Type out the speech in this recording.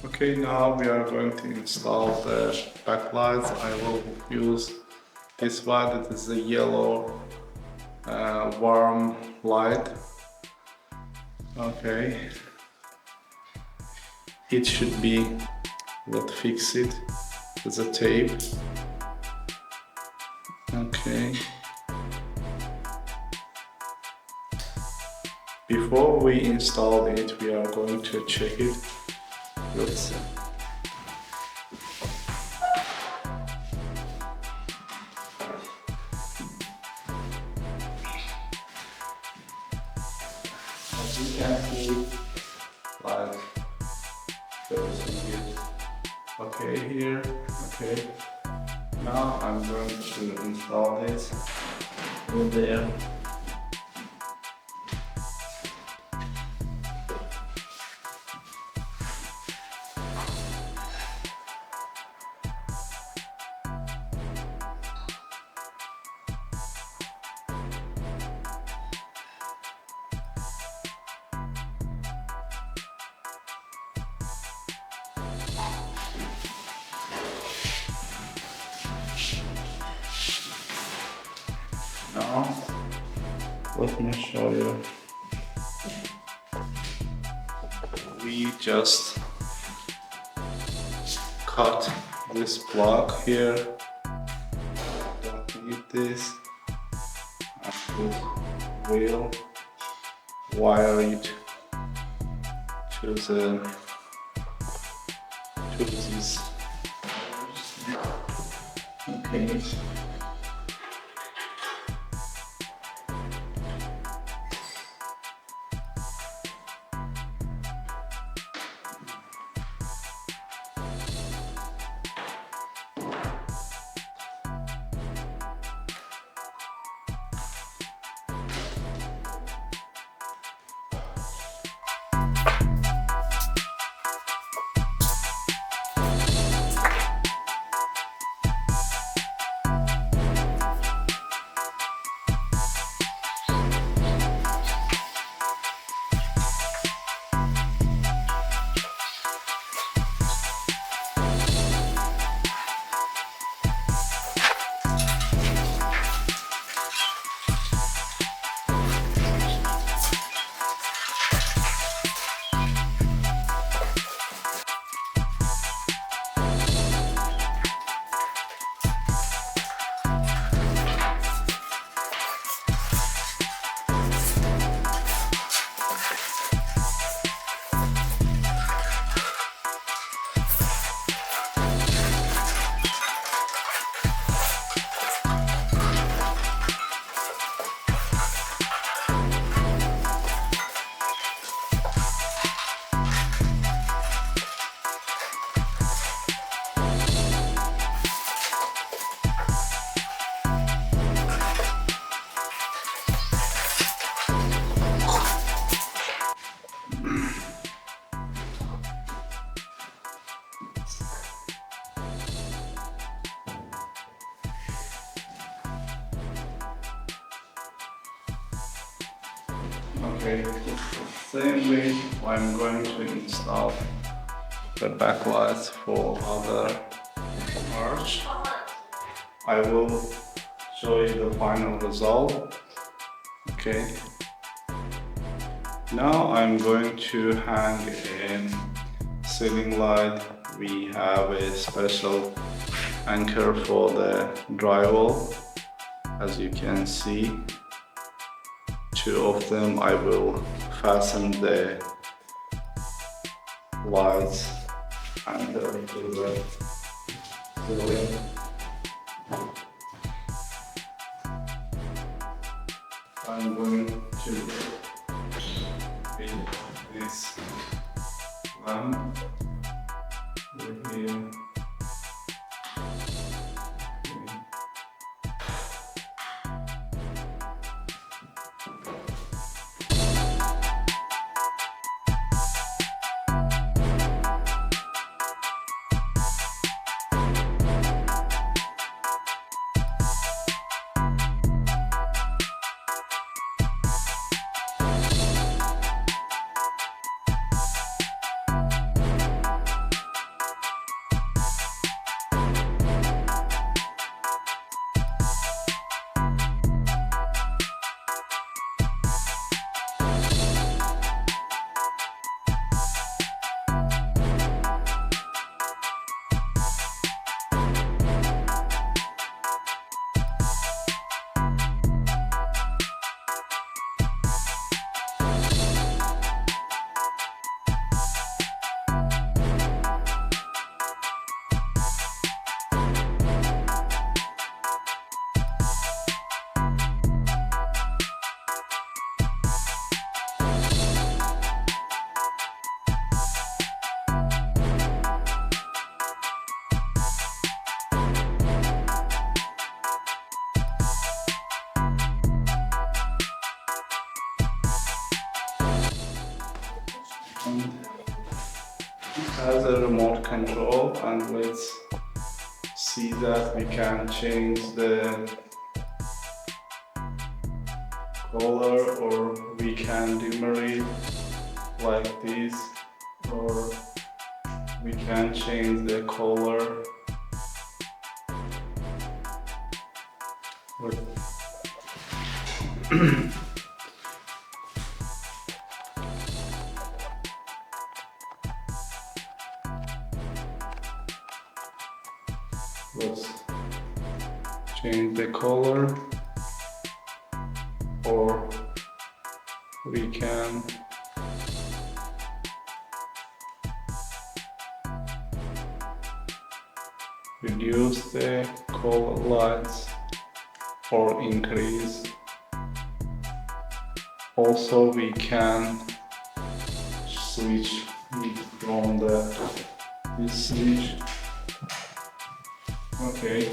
Okay, now we are going to install the backlights. I will use this one. It is a yellow warm light. Okay, it should be. Let's fix it with a tape. Okay. Before we install it, we are going to check it. Let's see. As you can see, like everything is okay here. Okay. Now I'm going to install this in there. Now, let me show you. We just cut this plug here. Don't need this. And we'll wire it to this. Okay. Okay, same way I'm going to install the backlights for other arch. I will show you the final result. Okay. Now I'm going to hang a ceiling light. We have a special anchor for the drywall. As you can see, two of them I will fasten the lights and to the ceiling. I'm going to fit this lamp with here. has a remote control, and let's see that we can change the color, or we can dimmer it like this, or we can change the color. Let's change the color, or we can reduce the color lights or increase. Also, we can switch it from this switch. Okay,